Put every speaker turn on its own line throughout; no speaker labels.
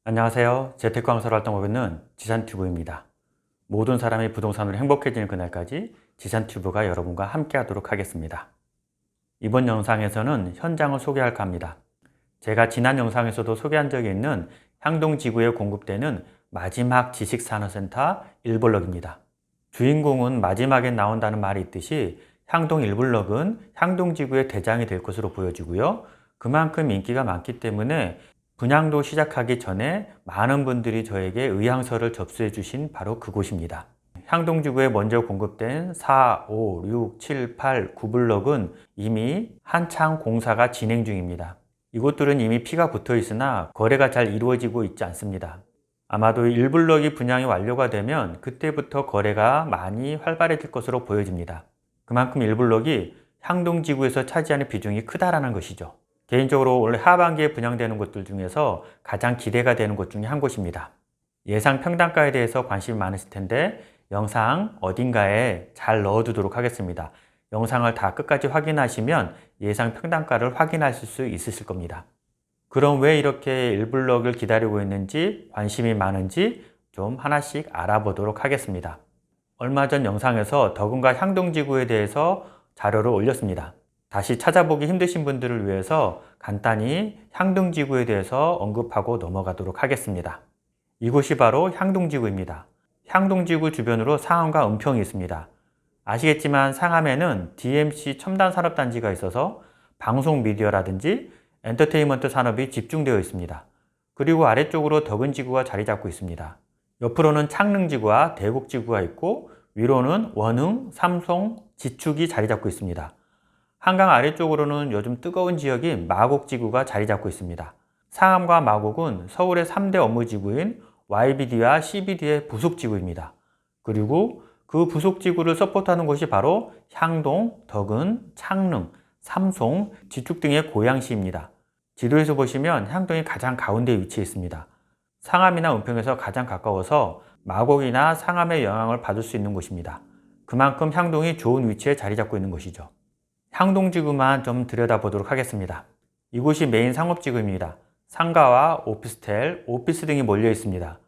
안녕하세요. 재테크강사로 활동하고 있는 지산튜브입니다. 모든 사람이 부동산으로 행복해지는 그날까지 지산튜브가 여러분과 함께 하도록 하겠습니다. 이번 영상에서는 현장을 소개할까 합니다. 제가 지난 영상에서도 소개한 적이 있는 향동지구에 공급되는 마지막 지식산업센터 1블럭입니다. 주인공은 마지막에 나온다는 말이 있듯이 향동 1블럭은 향동지구의 대장이 될 것으로 보여지고요. 그만큼 인기가 많기 때문에 분양도 시작하기 전에 많은 분들이 저에게 의향서를 접수해 주신 바로 그곳입니다. 향동지구에 먼저 공급된 4, 5, 6, 7, 8, 9블럭은 이미 한창 공사가 진행 중입니다. 이곳들은 이미 피가 붙어 있으나 거래가 잘 이루어지고 있지 않습니다. 아마도 1블럭이 분양이 완료가 되면 그때부터 거래가 많이 활발해질 것으로 보여집니다. 그만큼 1블럭이 향동지구에서 차지하는 비중이 크다라는 것이죠. 개인적으로 올해 하반기에 분양되는 곳들 중에서 가장 기대가 되는 곳 중에 한 곳입니다. 예상 평당가에 대해서 관심이 많으실 텐데 영상 어딘가에 잘 넣어두도록 하겠습니다. 영상을 다 끝까지 확인하시면 예상 평당가를 확인하실 수 있으실 겁니다. 그럼 왜 이렇게 1블럭을 기다리고 있는지 관심이 많은지 좀 하나씩 알아보도록 하겠습니다. 얼마 전 영상에서 더군가 향동지구에 대해서 자료를 올렸습니다. 다시 찾아보기 힘드신 분들을 위해서 간단히 향동지구에 대해서 언급하고 넘어가도록 하겠습니다. 이곳이 바로 향동지구입니다. 향동지구 주변으로 상암과 은평이 있습니다. 아시겠지만 상암에는 DMC 첨단산업단지가 있어서 방송 미디어라든지 엔터테인먼트 산업이 집중되어 있습니다. 그리고 아래쪽으로 덕은지구가 자리 잡고 있습니다. 옆으로는 창릉지구와 대곡지구가 있고 위로는 원흥, 삼송, 지축이 자리 잡고 있습니다. 한강 아래쪽으로는 요즘 뜨거운 지역인 마곡지구가 자리 잡고 있습니다. 상암과 마곡은 서울의 3대 업무지구인 YBD와 CBD의 부속지구입니다. 그리고 그 부속지구를 서포트하는 곳이 바로 향동, 덕은, 창릉, 삼송, 지축 등의 고양시입니다. 지도에서 보시면 향동이 가장 가운데에 위치해 있습니다. 상암이나 은평에서 가장 가까워서 마곡이나 상암의 영향을 받을 수 있는 곳입니다. 그만큼 향동이 좋은 위치에 자리 잡고 있는 곳이죠. 향동지구만 좀 들여다보도록 하겠습니다. 이곳이 메인 상업지구입니다. 상가와 오피스텔, 오피스 등이 몰려 있습니다.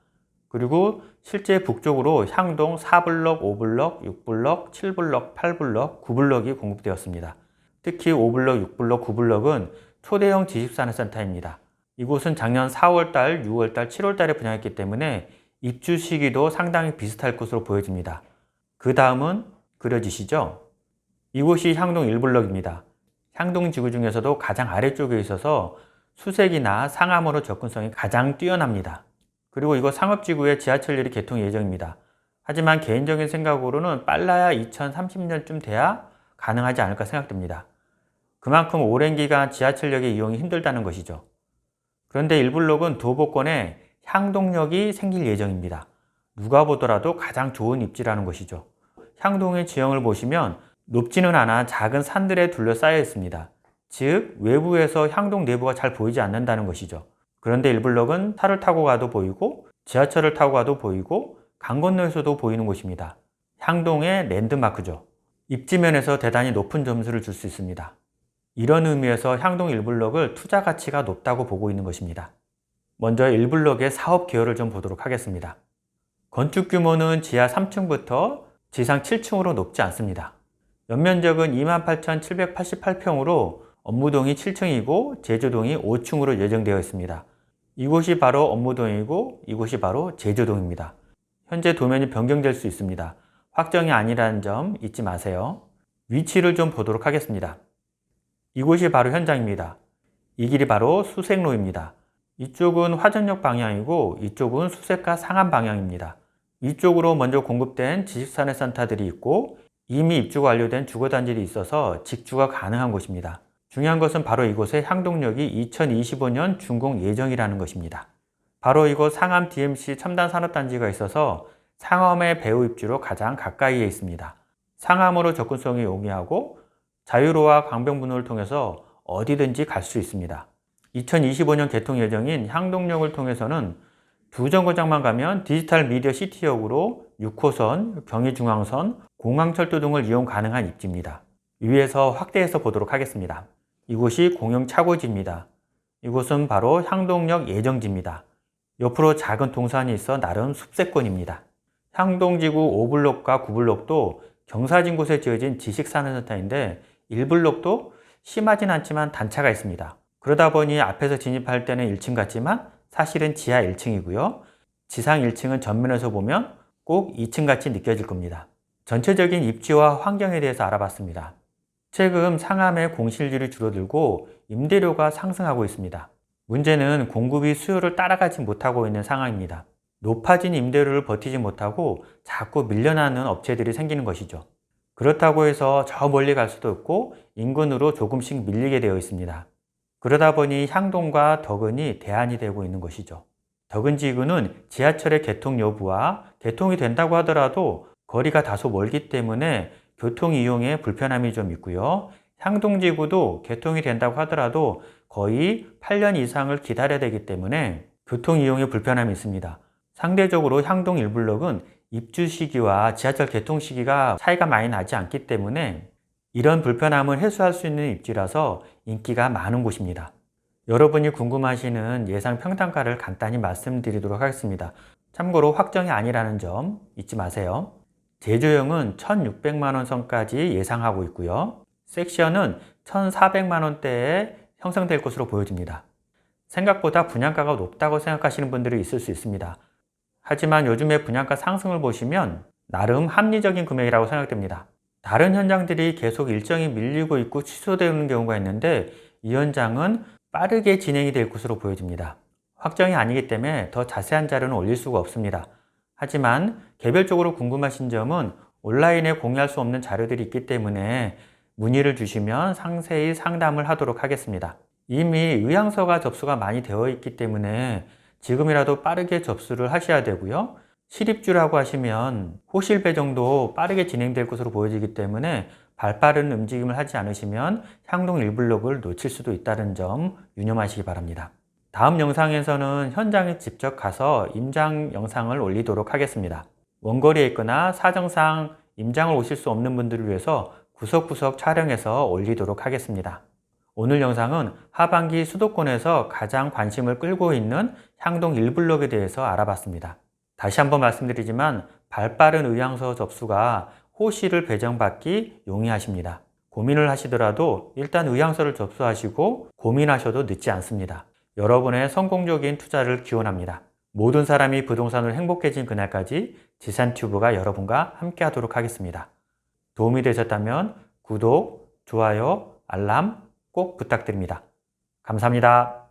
그리고 실제 북쪽으로 향동 4블럭, 5블럭, 6블럭, 7블럭, 8블럭, 9블럭이 공급되었습니다. 특히 5블럭, 6블럭, 9블럭은 초대형 지식산업센터입니다. 이곳은 작년 4월달, 6월달, 7월달에 분양했기 때문에 입주 시기도 상당히 비슷할 것으로 보여집니다. 그 다음은 그려지시죠? 이곳이 향동 1블럭입니다. 향동지구 중에서도 가장 아래쪽에 있어서 수색이나 상암으로 접근성이 가장 뛰어납니다. 그리고 이곳 상업지구에 지하철열이 개통 예정입니다. 하지만 개인적인 생각으로는 빨라야 2030년쯤 돼야 가능하지 않을까 생각됩니다. 그만큼 오랜 기간 지하철역의 이용이 힘들다는 것이죠. 그런데 1블럭은 도보권에 향동역이 생길 예정입니다. 누가 보더라도 가장 좋은 입지라는 것이죠. 향동의 지형을 보시면 높지는 않아 작은 산들에 둘러싸여 있습니다. 즉 외부에서 향동 내부가 잘 보이지 않는다는 것이죠. 그런데 1블럭은 차를 타고 가도 보이고 지하철을 타고 가도 보이고 강 건너에서도 보이는 곳입니다. 향동의 랜드마크죠. 입지면에서 대단히 높은 점수를 줄 수 있습니다. 이런 의미에서 향동 1블럭을 투자 가치가 높다고 보고 있는 것입니다. 먼저 1블럭의 사업 개요를 좀 보도록 하겠습니다. 건축 규모는 지하 3층부터 지상 7층으로 높지 않습니다. 연면적은 28,788평으로 업무동이 7층이고 제조동이 5층으로 예정되어 있습니다. 이곳이 바로 업무동이고 이곳이 바로 제조동입니다. 현재 도면이 변경될 수 있습니다. 확정이 아니라는 점 잊지 마세요. 위치를 좀 보도록 하겠습니다. 이곳이 바로 현장입니다. 이 길이 바로 수색로입니다. 이쪽은 화전역 방향이고 이쪽은 수색가 상암 방향입니다. 이쪽으로 먼저 공급된 지식산업센터들이 있고 이미 입주가 완료된 주거단지들이 있어서 직주가 가능한 곳입니다. 중요한 것은 바로 이곳의 향동역이 2025년 준공 예정이라는 것입니다. 바로 이곳 상암 DMC 첨단산업단지가 있어서 상암의 배후 입지로 가장 가까이에 있습니다. 상암으로 접근성이 용이하고 자유로와 광명분로를 통해서 어디든지 갈 수 있습니다. 2025년 개통 예정인 향동역을 통해서는 두 정거장만 가면 디지털 미디어 시티역으로 6호선, 경의중앙선, 공항철도 등을 이용 가능한 입지입니다. 위에서 확대해서 보도록 하겠습니다. 이곳이 공영 차고지입니다. 이곳은 바로 향동역 예정지입니다. 옆으로 작은 동산이 있어 나름 숲세권입니다. 향동지구 5블록과 9블록도 경사진 곳에 지어진 지식산업센터인데 1블록도 심하진 않지만 단차가 있습니다. 그러다 보니 앞에서 진입할 때는 1층 같지만 사실은 지하 1층이고요. 지상 1층은 전면에서 보면 꼭 2층 같이 느껴질 겁니다. 전체적인 입지와 환경에 대해서 알아봤습니다. 최근 상암의 공실률이 줄어들고 임대료가 상승하고 있습니다. 문제는 공급이 수요를 따라가지 못하고 있는 상황입니다. 높아진 임대료를 버티지 못하고 자꾸 밀려나는 업체들이 생기는 것이죠. 그렇다고 해서 저 멀리 갈 수도 없고 인근으로 조금씩 밀리게 되어 있습니다. 그러다 보니 향동과 덕은이 대안이 되고 있는 것이죠. 덕은지구는 지하철의 개통 여부와 개통이 된다고 하더라도 거리가 다소 멀기 때문에 교통 이용에 불편함이 좀 있고요. 향동지구도 개통이 된다고 하더라도 거의 8년 이상을 기다려야 되기 때문에 교통 이용에 불편함이 있습니다. 상대적으로 향동 1블록은 입주 시기와 지하철 개통 시기가 차이가 많이 나지 않기 때문에 이런 불편함을 해소할 수 있는 입지라서 인기가 많은 곳입니다. 여러분이 궁금하시는 예상 평당가를 간단히 말씀드리도록 하겠습니다. 참고로 확정이 아니라는 점 잊지 마세요. 제조형은 1,600만원 선까지 예상하고 있고요. 섹션은 1,400만원대에 형성될 것으로 보여집니다. 생각보다 분양가가 높다고 생각하시는 분들이 있을 수 있습니다. 하지만 요즘의 분양가 상승을 보시면 나름 합리적인 금액이라고 생각됩니다. 다른 현장들이 계속 일정이 밀리고 있고 취소되는 경우가 있는데 이 현장은 빠르게 진행이 될 것으로 보여집니다. 확정이 아니기 때문에 더 자세한 자료는 올릴 수가 없습니다. 하지만 개별적으로 궁금하신 점은 온라인에 공유할 수 없는 자료들이 있기 때문에 문의를 주시면 상세히 상담을 하도록 하겠습니다. 이미 의향서가 접수가 많이 되어 있기 때문에 지금이라도 빠르게 접수를 하셔야 되고요. 실입주라고 하시면 호실 배정도 빠르게 진행될 것으로 보여지기 때문에 발빠른 움직임을 하지 않으시면 향동 1블록을 놓칠 수도 있다는 점 유념하시기 바랍니다. 다음 영상에서는 현장에 직접 가서 임장 영상을 올리도록 하겠습니다. 원거리에 있거나 사정상 임장을 오실 수 없는 분들을 위해서 구석구석 촬영해서 올리도록 하겠습니다. 오늘 영상은 하반기 수도권에서 가장 관심을 끌고 있는 향동 1블록에 대해서 알아봤습니다. 다시 한번 말씀드리지만 발빠른 의향서 접수가 호실을 배정받기 용이하십니다. 고민을 하시더라도 일단 의향서를 접수하시고 고민하셔도 늦지 않습니다. 여러분의 성공적인 투자를 기원합니다. 모든 사람이 부동산으로 행복해진 그날까지 지산튜브가 여러분과 함께 하도록 하겠습니다. 도움이 되셨다면 구독, 좋아요, 알람 꼭 부탁드립니다. 감사합니다.